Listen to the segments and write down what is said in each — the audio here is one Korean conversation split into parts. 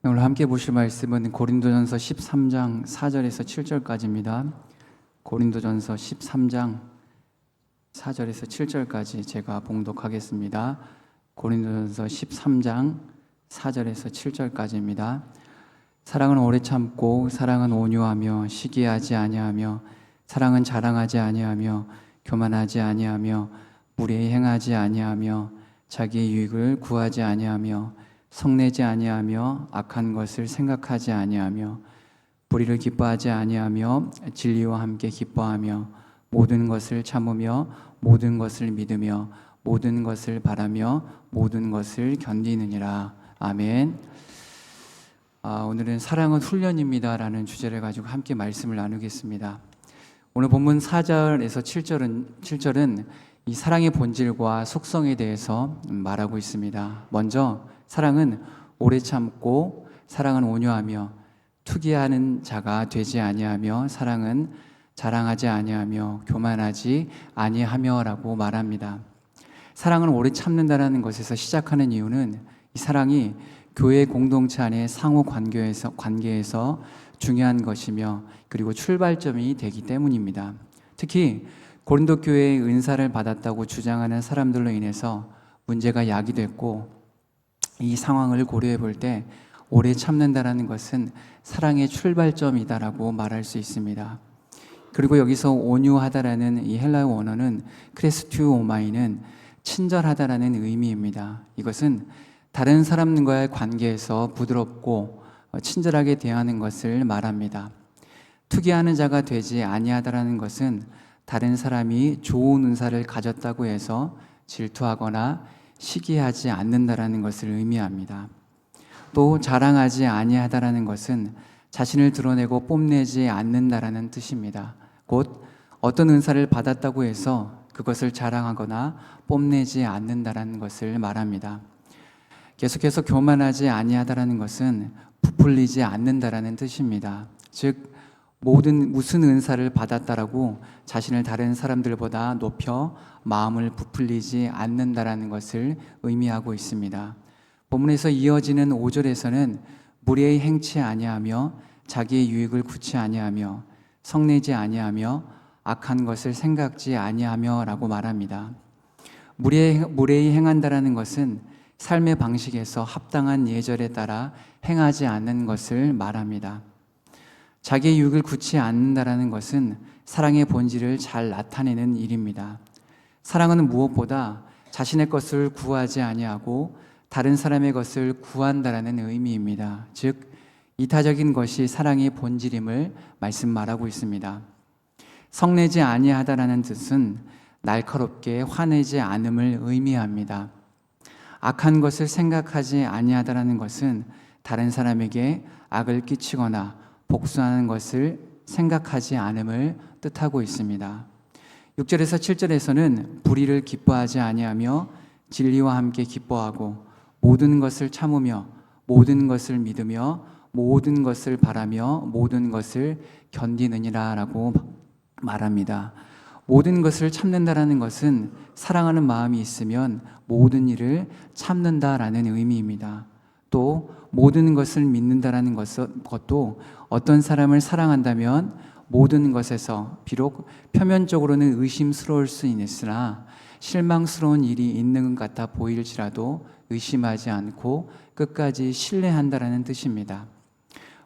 오늘 함께 보실 말씀은 고린도전서 13장 4절에서 7절까지입니다. 고린도전서 13장 4절에서 7절까지 제가 봉독하겠습니다. 고린도전서 13장 4절에서 7절까지입니다. 사랑은 오래 참고 사랑은 온유하며 시기하지 아니하며 사랑은 자랑하지 아니하며 교만하지 아니하며 무례히 행하지 아니하며 자기의 유익을 구하지 아니하며 성내지 아니하며 악한 것을 생각하지 아니하며 불의를 기뻐하지 아니하며 진리와 함께 기뻐하며 모든 것을 참으며 모든 것을 믿으며 모든 것을 바라며 모든 것을 견디느니라. 아멘. 오늘은 사랑은 훈련입니다 라는 주제를 가지고 함께 말씀을 나누겠습니다. 오늘 본문 4절에서 7절은 이 사랑의 본질과 속성에 대해서 말하고 있습니다. 먼저 사랑은 오래 참고 사랑은 온유하며 투기하는 자가 되지 아니하며 사랑은 자랑하지 아니하며 교만하지 아니하며라고 말합니다. 사랑은 오래 참는다라는 것에서 시작하는 이유는 이 사랑이 교회 공동체 안의 상호 관계에서 중요한 것이며 그리고 출발점이 되기 때문입니다. 특히 고린도 교회의 은사를 받았다고 주장하는 사람들로 인해서 문제가 야기됐고 이 상황을 고려해 볼 때 오래 참는다라는 것은 사랑의 출발점이다라고 말할 수 있습니다. 그리고 여기서 온유하다라는 이 헬라어 원어는 크레스튜오마이는 친절하다라는 의미입니다. 이것은 다른 사람과의 관계에서 부드럽고 친절하게 대하는 것을 말합니다. 투기하는 자가 되지 아니하다라는 것은 다른 사람이 좋은 은사를 가졌다고 해서 질투하거나 시기하지 않는다라는 것을 의미합니다. 또 자랑하지 아니하다라는 것은 자신을 드러내고 뽐내지 않는다라는 뜻입니다. 곧 어떤 은사를 받았다고 해서 그것을 자랑하거나 뽐내지 않는다라는 것을 말합니다. 계속해서 교만하지 아니하다라는 것은 부풀리지 않는다라는 뜻입니다. 즉 무슨 은사를 받았다라고 자신을 다른 사람들보다 높여 마음을 부풀리지 않는다라는 것을 의미하고 있습니다. 본문에서 이어지는 5절에서는 무례히 행치 아니하며 자기의 유익을 구치 아니하며 성내지 아니하며 악한 것을 생각지 아니하며라고 말합니다. 무례히 행한다라는 것은 삶의 방식에서 합당한 예절에 따라 행하지 않는 것을 말합니다. 자기의 유익을 구치 않는다라는 것은 사랑의 본질을 잘 나타내는 일입니다. 사랑은 무엇보다 자신의 것을 구하지 아니하고 다른 사람의 것을 구한다라는 의미입니다. 즉 이타적인 것이 사랑의 본질임을 말하고 있습니다. 성내지 아니하다라는 뜻은 날카롭게 화내지 않음을 의미합니다. 악한 것을 생각하지 아니하다라는 것은 다른 사람에게 악을 끼치거나 복수하는 것을 생각하지 않음을 뜻하고 있습니다. 6절에서 7절에서는 불의를 기뻐하지 아니하며 진리와 함께 기뻐하고 모든 것을 참으며 모든 것을 믿으며 모든 것을 바라며 모든 것을 견디느니라 라고 말합니다. 모든 것을 참는다라는 것은 사랑하는 마음이 있으면 모든 일을 참는다라는 의미입니다. 또 모든 것을 믿는다라는 것도 어떤 사람을 사랑한다면 모든 것에서 비록 표면적으로는 의심스러울 수 있으나 실망스러운 일이 있는 것 같아 보일지라도 의심하지 않고 끝까지 신뢰한다라는 뜻입니다.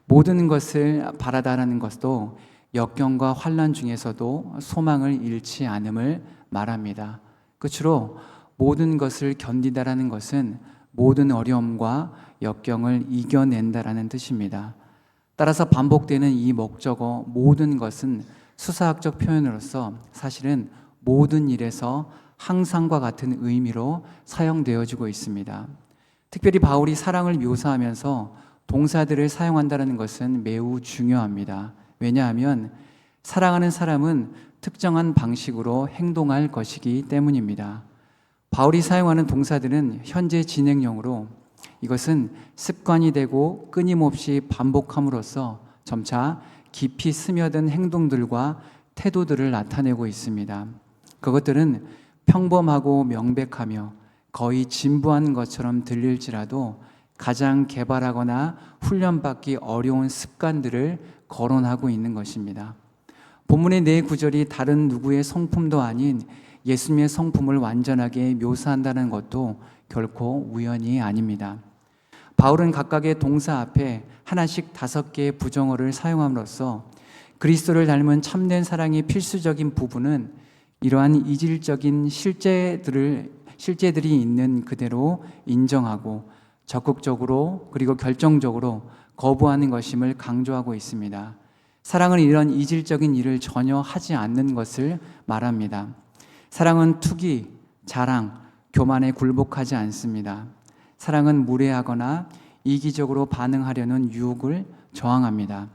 모든 것을 바라다라는 것도 역경과 환난 중에서도 소망을 잃지 않음을 말합니다. 끝으로 모든 것을 견디다라는 것은 모든 어려움과 역경을 이겨낸다라는 뜻입니다. 따라서 반복되는 이 목적어 모든 것은 수사학적 표현으로서 사실은 모든 일에서 항상과 같은 의미로 사용되어지고 있습니다. 특별히 바울이 사랑을 묘사하면서 동사들을 사용한다는 것은 매우 중요합니다. 왜냐하면 사랑하는 사람은 특정한 방식으로 행동할 것이기 때문입니다. 바울이 사용하는 동사들은 현재 진행형으로 이것은 습관이 되고 끊임없이 반복함으로써 점차 깊이 스며든 행동들과 태도들을 나타내고 있습니다. 그것들은 평범하고 명백하며 거의 진부한 것처럼 들릴지라도 가장 개발하거나 훈련받기 어려운 습관들을 거론하고 있는 것입니다. 본문의 네 구절이 다른 누구의 성품도 아닌 예수님의 성품을 완전하게 묘사한다는 것도 결코 우연이 아닙니다. 바울은 각각의 동사 앞에 하나씩 5개의 부정어를 사용함으로써 그리스도를 닮은 참된 사랑의 필수적인 부분은 이러한 이질적인 실제들이 있는 그대로 인정하고 적극적으로 그리고 결정적으로 거부하는 것임을 강조하고 있습니다. 사랑은 이런 이질적인 일을 전혀 하지 않는 것을 말합니다. 사랑은 투기, 자랑, 교만에 굴복하지 않습니다. 사랑은 무례하거나 이기적으로 반응하려는 유혹을 저항합니다.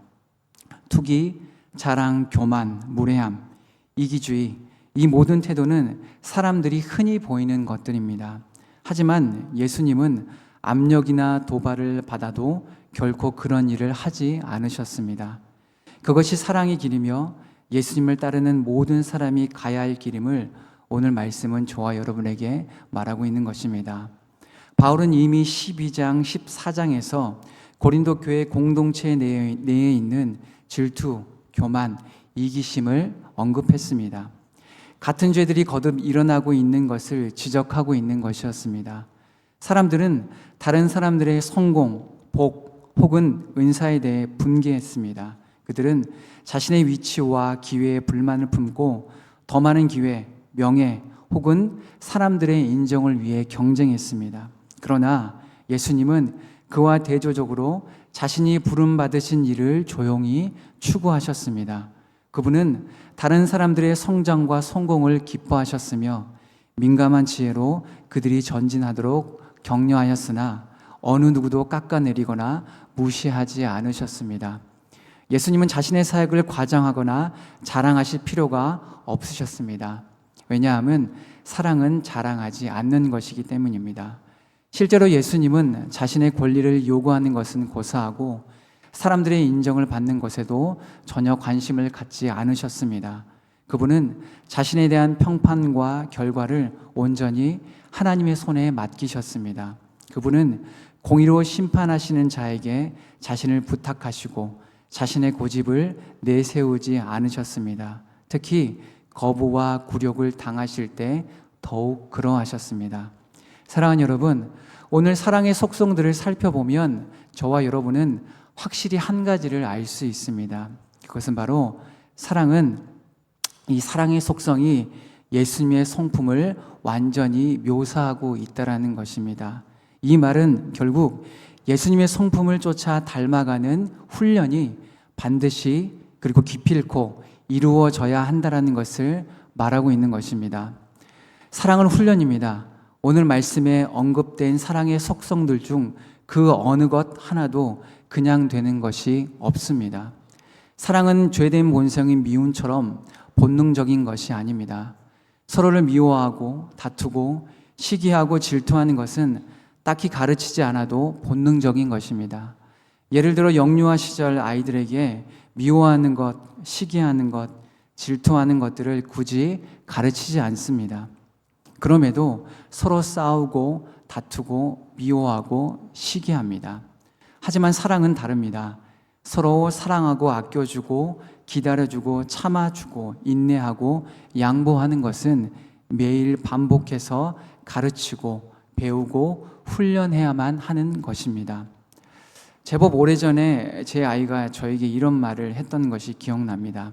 투기, 자랑, 교만, 무례함, 이기주의, 이 모든 태도는 사람들이 흔히 보이는 것들입니다. 하지만 예수님은 압력이나 도발을 받아도 결코 그런 일을 하지 않으셨습니다. 그것이 사랑의 길이며 예수님을 따르는 모든 사람이 가야 할 길임을 오늘 말씀은 저와 여러분에게 말하고 있는 것입니다. 바울은 이미 12장, 14장에서 고린도 교회 공동체 내에 있는 질투, 교만, 이기심을 언급했습니다. 같은 죄들이 거듭 일어나고 있는 것을 지적하고 있는 것이었습니다. 사람들은 다른 사람들의 성공, 복, 혹은 은사에 대해 분개했습니다. 그들은 자신의 위치와 기회에 불만을 품고 더 많은 기회, 명예, 혹은 사람들의 인정을 위해 경쟁했습니다. 그러나 예수님은 그와 대조적으로 자신이 부름받으신 일을 조용히 추구하셨습니다. 그분은 다른 사람들의 성장과 성공을 기뻐하셨으며 민감한 지혜로 그들이 전진하도록 격려하였으나 어느 누구도 깎아내리거나 무시하지 않으셨습니다. 예수님은 자신의 사역을 과장하거나 자랑하실 필요가 없으셨습니다. 왜냐하면 사랑은 자랑하지 않는 것이기 때문입니다. 실제로 예수님은 자신의 권리를 요구하는 것은 고사하고 사람들의 인정을 받는 것에도 전혀 관심을 갖지 않으셨습니다. 그분은 자신에 대한 평판과 결과를 온전히 하나님의 손에 맡기셨습니다. 그분은 공의로 심판하시는 자에게 자신을 부탁하시고 자신의 고집을 내세우지 않으셨습니다. 특히 거부와 굴욕을 당하실 때 더욱 그러하셨습니다. 사랑하는 여러분, 오늘 사랑의 속성들을 살펴보면 저와 여러분은 확실히 한 가지를 알 수 있습니다. 그것은 바로 이 사랑의 속성이 예수님의 성품을 완전히 묘사하고 있다는 것입니다. 이 말은 결국 예수님의 성품을 쫓아 닮아가는 훈련이 반드시 그리고 기필코 이루어져야 한다는 것을 말하고 있는 것입니다. 사랑은 훈련입니다. 오늘 말씀에 언급된 사랑의 속성들 중 그 어느 것 하나도 그냥 되는 것이 없습니다. 사랑은 죄된 본성인 미움처럼 본능적인 것이 아닙니다. 서로를 미워하고 다투고 시기하고 질투하는 것은 딱히 가르치지 않아도 본능적인 것입니다. 예를 들어 영유아 시절 아이들에게 미워하는 것, 시기하는 것, 질투하는 것들을 굳이 가르치지 않습니다. 그럼에도 서로 싸우고 다투고 미워하고 시기합니다. 하지만 사랑은 다릅니다. 서로 사랑하고 아껴주고 기다려주고 참아주고 인내하고 양보하는 것은 매일 반복해서 가르치고 배우고 훈련해야만 하는 것입니다. 제법 오래전에 제 아이가 저에게 이런 말을 했던 것이 기억납니다.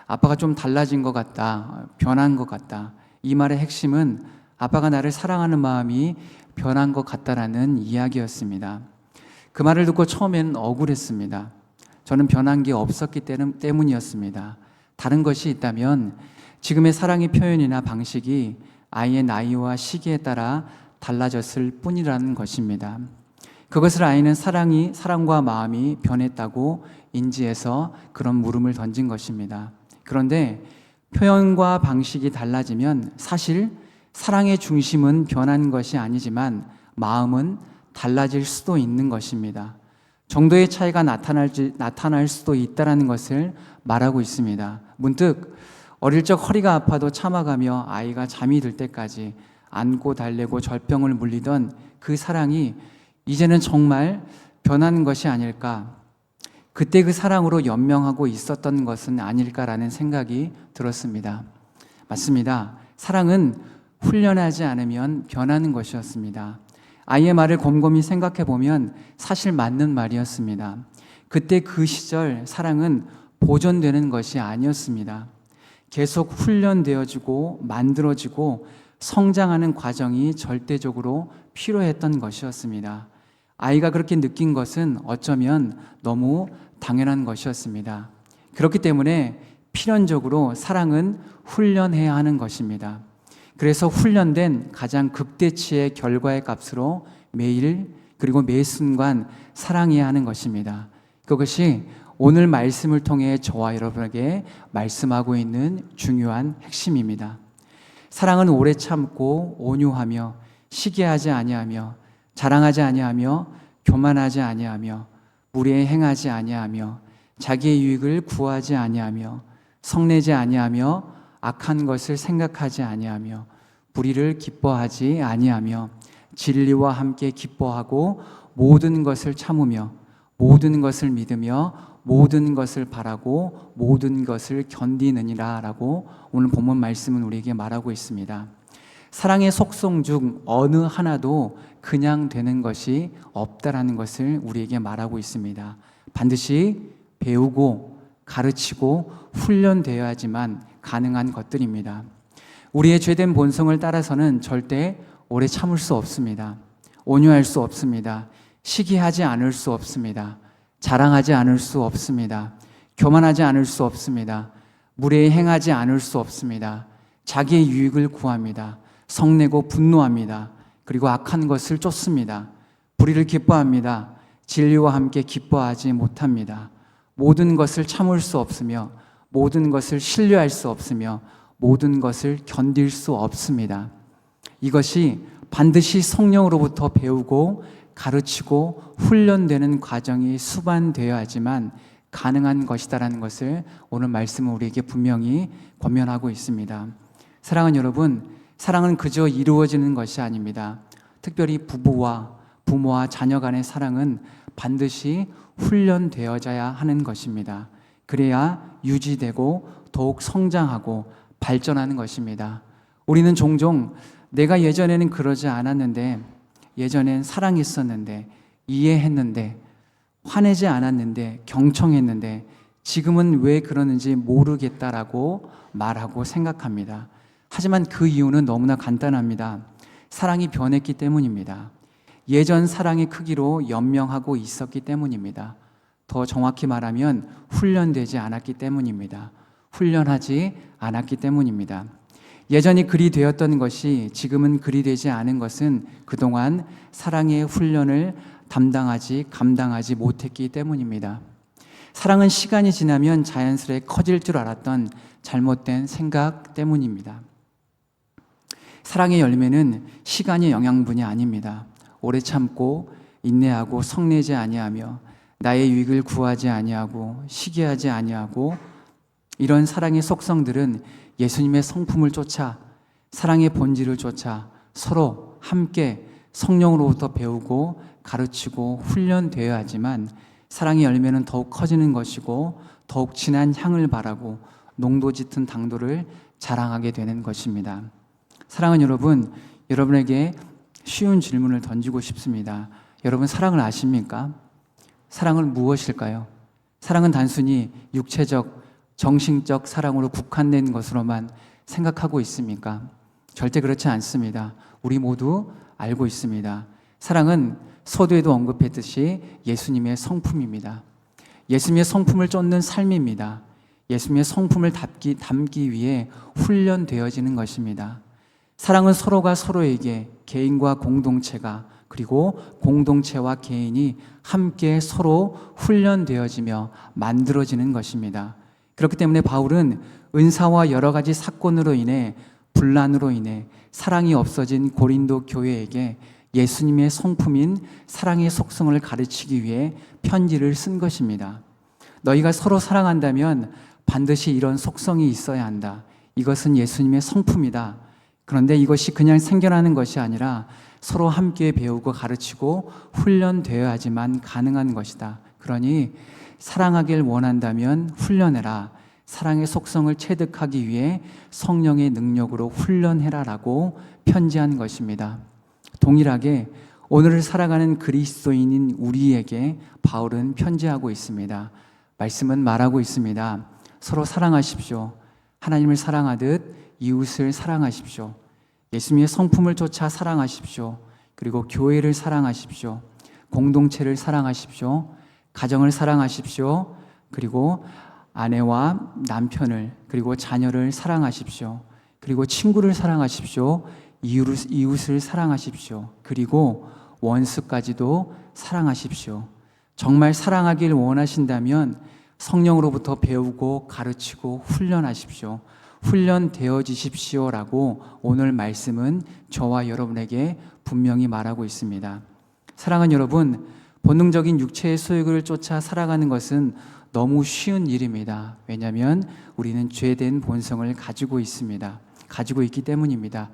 아빠가 좀 달라진 것 같다, 변한 것 같다. 이 말의 핵심은 아빠가 나를 사랑하는 마음이 변한 것 같다라는 이야기였습니다. 그 말을 듣고 처음에는 억울했습니다. 저는 변한 게 없었기 때문이었습니다. 다른 것이 있다면 지금의 사랑의 표현이나 방식이 아이의 나이와 시기에 따라 달라졌을 뿐이라는 것입니다. 그것을 아이는 사랑과 마음이 변했다고 인지해서 그런 물음을 던진 것입니다. 그런데 표현과 방식이 달라지면 사실 사랑의 중심은 변한 것이 아니지만 마음은 달라질 수도 있는 것입니다. 정도의 차이가 나타날 수도 있다는 것을 말하고 있습니다. 문득 어릴 적 허리가 아파도 참아가며 아이가 잠이 들 때까지 안고 달래고 절병을 물리던 그 사랑이 이제는 정말 변하는 것이 아닐까, 그때 그 사랑으로 연명하고 있었던 것은 아닐까라는 생각이 들었습니다. 맞습니다. 사랑은 훈련하지 않으면 변하는 것이었습니다. 아이의 말을 곰곰이 생각해 보면 사실 맞는 말이었습니다. 그때 그 시절 사랑은 보존되는 것이 아니었습니다. 계속 훈련되어지고 만들어지고 성장하는 과정이 절대적으로 필요했던 것이었습니다. 아이가 그렇게 느낀 것은 어쩌면 너무 당연한 것이었습니다. 그렇기 때문에 필연적으로 사랑은 훈련해야 하는 것입니다. 그래서 훈련된 가장 극대치의 결과의 값으로 매일 그리고 매 순간 사랑해야 하는 것입니다. 그것이 오늘 말씀을 통해 저와 여러분에게 말씀하고 있는 중요한 핵심입니다. 사랑은 오래 참고 온유하며 시기하지 아니하며 자랑하지 아니하며 교만하지 아니하며 무례에 행하지 아니하며 자기의 유익을 구하지 아니하며 성내지 아니하며 악한 것을 생각하지 아니하며 불의를 기뻐하지 아니하며 진리와 함께 기뻐하고 모든 것을 참으며 모든 것을 믿으며 모든 것을 바라고 모든 것을 견디느니라 라고 오늘 본문 말씀은 우리에게 말하고 있습니다. 사랑의 속성 중 어느 하나도 그냥 되는 것이 없다라는 것을 우리에게 말하고 있습니다. 반드시 배우고 가르치고 훈련되어야지만 가능한 것들입니다. 우리의 죄된 본성을 따라서는 절대 오래 참을 수 없습니다. 온유할 수 없습니다. 시기하지 않을 수 없습니다. 자랑하지 않을 수 없습니다. 교만하지 않을 수 없습니다. 무례히 행하지 않을 수 없습니다. 자기의 유익을 구합니다. 성내고 분노합니다. 그리고 악한 것을 쫓습니다. 불의를 기뻐합니다. 진리와 함께 기뻐하지 못합니다. 모든 것을 참을 수 없으며 모든 것을 신뢰할 수 없으며 모든 것을 견딜 수 없습니다. 이것이 반드시 성령으로부터 배우고 가르치고 훈련되는 과정이 수반되어야지만 가능한 것이다라는 것을 오늘 말씀은 우리에게 분명히 권면하고 있습니다. 사랑하는 여러분, 사랑은 그저 이루어지는 것이 아닙니다. 특별히 부모와 자녀 간의 사랑은 반드시 훈련되어져야 하는 것입니다. 그래야 유지되고 더욱 성장하고 발전하는 것입니다. 우리는 종종 내가 예전에는 그러지 않았는데, 예전엔 사랑했었는데, 이해했는데, 화내지 않았는데, 경청했는데 지금은 왜 그러는지 모르겠다라고 말하고 생각합니다. 하지만 그 이유는 너무나 간단합니다. 사랑이 변했기 때문입니다. 예전 사랑의 크기로 연명하고 있었기 때문입니다. 더 정확히 말하면 훈련되지 않았기 때문입니다. 훈련하지 않았기 때문입니다. 예전이 그리 되었던 것이 지금은 그리 되지 않은 것은 그동안 사랑의 훈련을 감당하지 못했기 때문입니다. 사랑은 시간이 지나면 자연스레 커질 줄 알았던 잘못된 생각 때문입니다. 사랑의 열매는 시간의 영양분이 아닙니다. 오래 참고 인내하고 성내지 아니하며 나의 유익을 구하지 아니하고 시기하지 아니하고 이런 사랑의 속성들은 예수님의 성품을 쫓아 사랑의 본질을 쫓아 서로 함께 성령으로부터 배우고 가르치고 훈련되어야지만 사랑의 열매는 더욱 커지는 것이고 더욱 진한 향을 바라고 농도 짙은 당도를 자랑하게 되는 것입니다. 사랑하는 여러분, 여러분에게 쉬운 질문을 던지고 싶습니다. 여러분 사랑을 아십니까? 사랑은 무엇일까요? 사랑은 단순히 육체적, 정신적 사랑으로 국한된 것으로만 생각하고 있습니까? 절대 그렇지 않습니다. 우리 모두 알고 있습니다. 사랑은 서두에도 언급했듯이 예수님의 성품입니다. 예수님의 성품을 쫓는 삶입니다. 예수님의 성품을 담기 위해 훈련되어지는 것입니다. 사랑은 서로가 서로에게 개인과 공동체가 그리고 공동체와 개인이 함께 서로 훈련되어지며 만들어지는 것입니다. 그렇기 때문에 바울은 은사와 여러 가지 사건으로 인해 분란으로 인해 사랑이 없어진 고린도 교회에게 예수님의 성품인 사랑의 속성을 가르치기 위해 편지를 쓴 것입니다. 너희가 서로 사랑한다면 반드시 이런 속성이 있어야 한다. 이것은 예수님의 성품이다. 그런데 이것이 그냥 생겨나는 것이 아니라 서로 함께 배우고 가르치고 훈련되어야지만 가능한 것이다. 그러니 사랑하길 원한다면 훈련해라. 사랑의 속성을 체득하기 위해 성령의 능력으로 훈련해라라고 편지한 것입니다. 동일하게 오늘을 살아가는 그리스도인인 우리에게 바울은 편지하고 있습니다. 말씀은 말하고 있습니다. 서로 사랑하십시오. 하나님을 사랑하듯 이웃을 사랑하십시오. 예수님의 성품을 쫓아 사랑하십시오. 그리고 교회를 사랑하십시오. 공동체를 사랑하십시오. 가정을 사랑하십시오. 그리고 아내와 남편을, 그리고 자녀를 사랑하십시오. 그리고 친구를 사랑하십시오. 이웃을 사랑하십시오. 그리고 원수까지도 사랑하십시오. 정말 사랑하길 원하신다면 성령으로부터 배우고 가르치고 훈련하십시오. 훈련되어지십시오라고 오늘 말씀은 저와 여러분에게 분명히 말하고 있습니다. 사랑하는 여러분, 본능적인 육체의 소욕을 쫓아 살아가는 것은 너무 쉬운 일입니다. 왜냐하면 우리는 죄된 본성을 가지고 있습니다. 가지고 있기 때문입니다.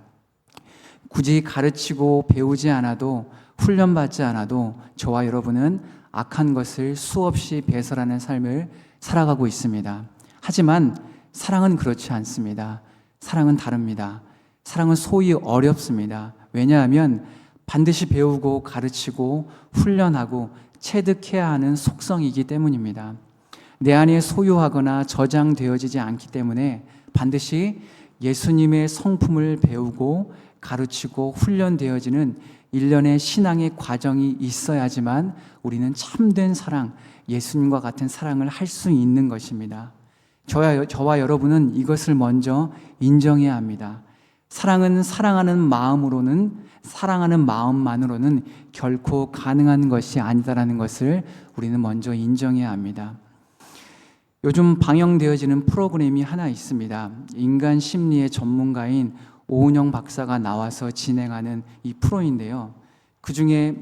굳이 가르치고 배우지 않아도, 훈련받지 않아도 저와 여러분은 악한 것을 수없이 배설하는 삶을 살아가고 있습니다. 하지만 사랑은 그렇지 않습니다. 사랑은 다릅니다. 사랑은 소위 어렵습니다. 왜냐하면 반드시 배우고 가르치고 훈련하고 체득해야 하는 속성이기 때문입니다. 내 안에 소유하거나 저장되어지지 않기 때문에 반드시 예수님의 성품을 배우고 가르치고 훈련되어지는 일련의 신앙의 과정이 있어야지만 우리는 참된 사랑, 예수님과 같은 사랑을 할 수 있는 것입니다. 저와 여러분은 이것을 먼저 인정해야 합니다. 사랑은 사랑하는 마음만으로는 결코 가능한 것이 아니다라는 것을 우리는 먼저 인정해야 합니다. 요즘 방영되어지는 프로그램이 하나 있습니다. 인간 심리의 전문가인 오은영 박사가 나와서 진행하는 이 프로인데요. 그 중에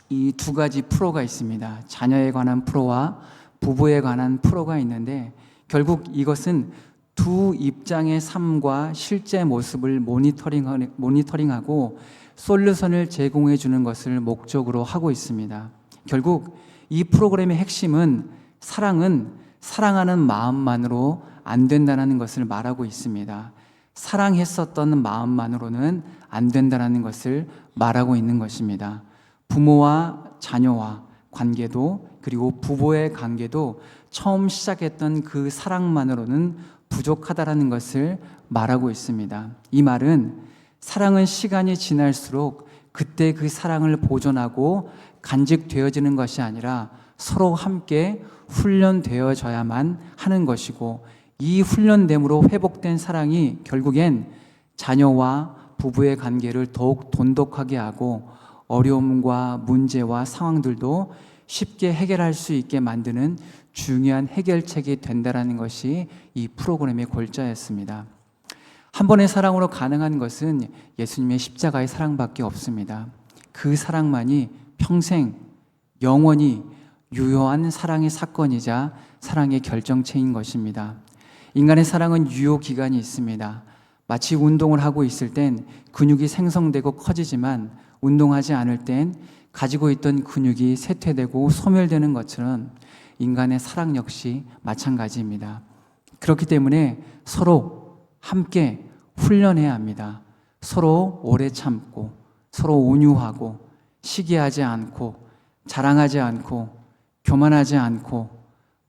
이 두 가지 프로가 있습니다. 자녀에 관한 프로와 부부에 관한 프로가 있는데 결국 이것은 두 입장의 삶과 실제 모습을 모니터링하고 솔루션을 제공해 주는 것을 목적으로 하고 있습니다. 결국 이 프로그램의 핵심은 사랑은 사랑하는 마음만으로 안 된다는 것을 말하고 있습니다. 사랑했었던 마음만으로는 안 된다는 것을 말하고 있는 것입니다. 부모와 자녀와 관계도, 그리고 부부의 관계도 처음 시작했던 그 사랑만으로는 부족하다라는 것을 말하고 있습니다. 이 말은 사랑은 시간이 지날수록 그때 그 사랑을 보존하고 간직되어지는 것이 아니라 서로 함께 훈련되어져야만 하는 것이고, 이 훈련됨으로 회복된 사랑이 결국엔 자녀와 부부의 관계를 더욱 돈독하게 하고 어려움과 문제와 상황들도 쉽게 해결할 수 있게 만드는 중요한 해결책이 된다는 것이 이 프로그램의 골자였습니다. 한 번의 사랑으로 가능한 것은 예수님의 십자가의 사랑밖에 없습니다. 그 사랑만이 평생 영원히 유효한 사랑의 사건이자 사랑의 결정체인 것입니다. 인간의 사랑은 유효 기간이 있습니다. 마치 운동을 하고 있을 땐 근육이 생성되고 커지지만 운동하지 않을 땐 가지고 있던 근육이 쇠퇴되고 소멸되는 것처럼 인간의 사랑 역시 마찬가지입니다. 그렇기 때문에 서로 함께 훈련해야 합니다. 서로 오래 참고, 서로 온유하고, 시기하지 않고, 자랑하지 않고, 교만하지 않고,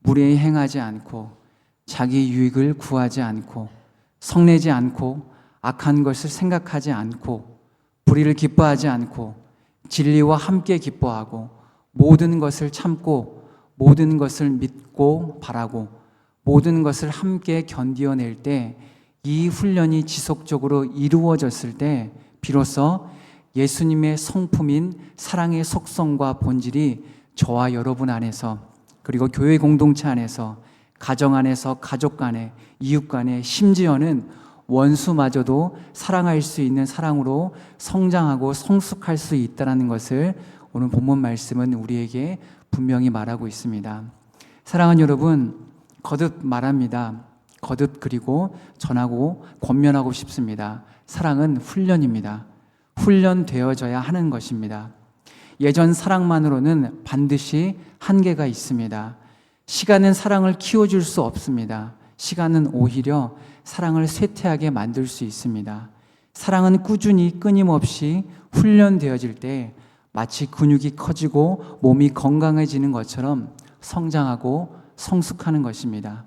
무례히 행하지 않고, 자기 유익을 구하지 않고, 성내지 않고, 악한 것을 생각하지 않고, 불의를 기뻐하지 않고, 진리와 함께 기뻐하고, 모든 것을 참고, 모든 것을 믿고 바라고, 모든 것을 함께 견디어낼 때, 이 훈련이 지속적으로 이루어졌을 때 비로소 예수님의 성품인 사랑의 속성과 본질이 저와 여러분 안에서, 그리고 교회 공동체 안에서, 가정 안에서, 가족 간에, 이웃 간에, 심지어는 원수마저도 사랑할 수 있는 사랑으로 성장하고 성숙할 수 있다는 것을 오늘 본문 말씀은 우리에게 분명히 말하고 있습니다. 사랑하는 여러분, 거듭 말합니다. 거듭 그리고 전하고 권면하고 싶습니다. 사랑은 훈련입니다. 훈련되어져야 하는 것입니다. 예전 사랑만으로는 반드시 한계가 있습니다. 시간은 사랑을 키워줄 수 없습니다. 시간은 오히려 사랑을 쇠퇴하게 만들 수 있습니다. 사랑은 꾸준히 끊임없이 훈련되어질 때 마치 근육이 커지고 몸이 건강해지는 것처럼 성장하고 성숙하는 것입니다.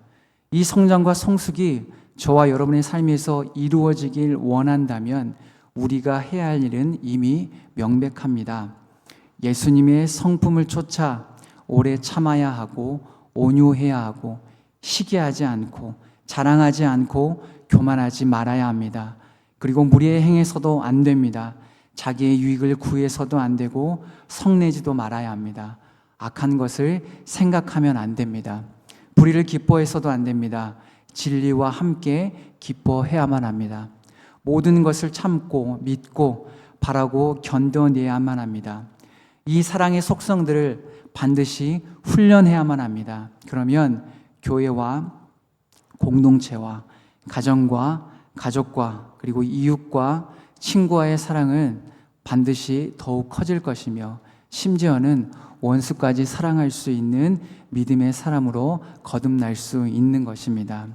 이 성장과 성숙이 저와 여러분의 삶에서 이루어지길 원한다면 우리가 해야 할 일은 이미 명백합니다. 예수님의 성품을 쫓아 오래 참아야 하고 온유해야 하고 시기하지 않고 자랑하지 않고 교만하지 말아야 합니다. 그리고 무리에 행해서도 안 됩니다. 자기의 유익을 구해서도 안 되고 성내지도 말아야 합니다. 악한 것을 생각하면 안 됩니다. 불의를 기뻐해서도 안 됩니다. 진리와 함께 기뻐해야만 합니다. 모든 것을 참고 믿고 바라고 견뎌내야만 합니다. 이 사랑의 속성들을 반드시 훈련해야만 합니다. 그러면 교회와 공동체와 가정과 가족과 그리고 이웃과 친구와의 사랑은 반드시 더욱 커질 것이며 심지어는 원수까지 사랑할 수 있는 믿음의 사람으로 거듭날 수 있는 것입니다.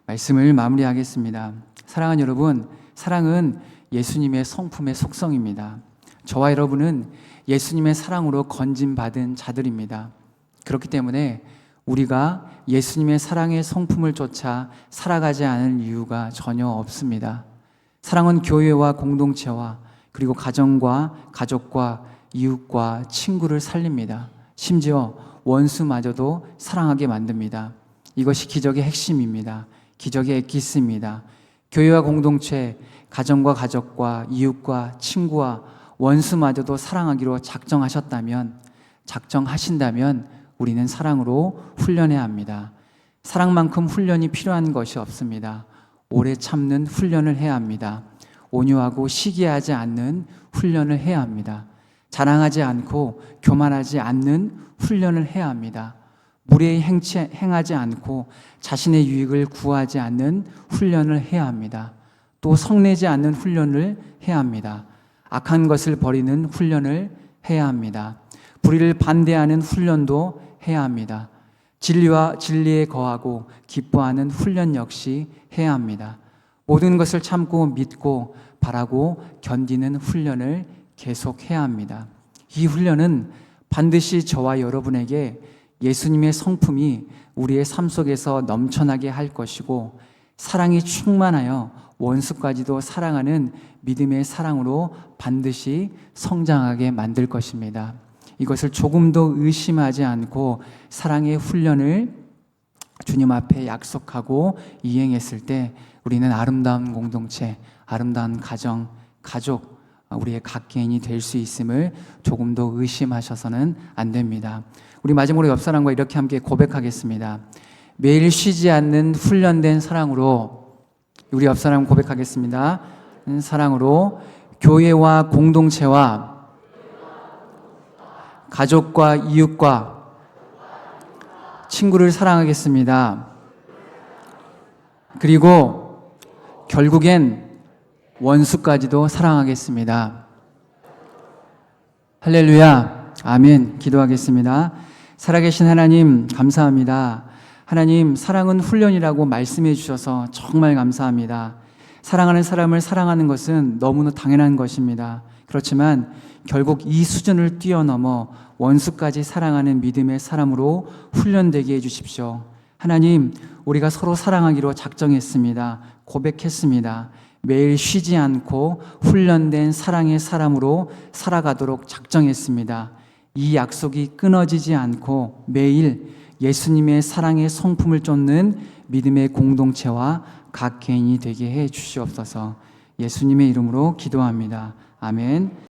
말씀을 마무리하겠습니다. 사랑하는 여러분, 사랑은 예수님의 성품의 속성입니다. 저와 여러분은 예수님의 사랑으로 건진받은 자들입니다. 그렇기 때문에 우리가 예수님의 사랑의 성품을 쫓아 살아가지 않을 이유가 전혀 없습니다. 사랑은 교회와 공동체와 그리고 가정과 가족과 이웃과 친구를 살립니다. 심지어 원수마저도 사랑하게 만듭니다. 이것이 기적의 핵심입니다. 기적의 엑기스입니다. 교회와 공동체, 가정과 가족과 이웃과 친구와 원수마저도 사랑하기로 작정하신다면 우리는 사랑으로 훈련해야 합니다. 사랑만큼 훈련이 필요한 것이 없습니다. 오래 참는 훈련을 해야 합니다. 온유하고 시기하지 않는 훈련을 해야 합니다. 자랑하지 않고 교만하지 않는 훈련을 해야 합니다. 무례히 행하지 않고 자신의 유익을 구하지 않는 훈련을 해야 합니다. 또 성내지 않는 훈련을 해야 합니다. 악한 것을 버리는 훈련을 해야 합니다. 불의를 반대하는 훈련도 해야 합니다. 진리에 거하고 기뻐하는 훈련 역시 해야 합니다. 모든 것을 참고 믿고 바라고 견디는 훈련을 계속해야 합니다. 이 훈련은 반드시 저와 여러분에게 예수님의 성품이 우리의 삶 속에서 넘쳐나게 할 것이고 사랑이 충만하여 원수까지도 사랑하는 믿음의 사랑으로 반드시 성장하게 만들 것입니다. 이것을 조금도 의심하지 않고 사랑의 훈련을 주님 앞에 약속하고 이행했을 때 우리는 아름다운 공동체, 아름다운 가정, 가족, 우리의 각 개인이 될 수 있음을 조금도 의심하셔서는 안 됩니다. 우리 마지막으로 옆 사람과 이렇게 함께 고백하겠습니다. 매일 쉬지 않는 훈련된 사랑으로 우리 옆 사람 고백하겠습니다. 사랑으로 교회와 공동체와 가족과 이웃과 친구를 사랑하겠습니다. 그리고 결국엔 원수까지도 사랑하겠습니다. 할렐루야, 아멘. 기도하겠습니다. 살아계신 하나님 감사합니다. 하나님, 사랑은 훈련이라고 말씀해 주셔서 정말 감사합니다. 사랑하는 사람을 사랑하는 것은 너무나 당연한 것입니다. 그렇지만 결국 이 수준을 뛰어넘어 원수까지 사랑하는 믿음의 사람으로 훈련되게 해주십시오. 하나님, 우리가 서로 사랑하기로 작정했습니다. 고백했습니다. 매일 쉬지 않고 훈련된 사랑의 사람으로 살아가도록 작정했습니다. 이 약속이 끊어지지 않고 매일 예수님의 사랑의 성품을 쫓는 믿음의 공동체와 각 개인이 되게 해 주시옵소서. 예수님의 이름으로 기도합니다. 아멘.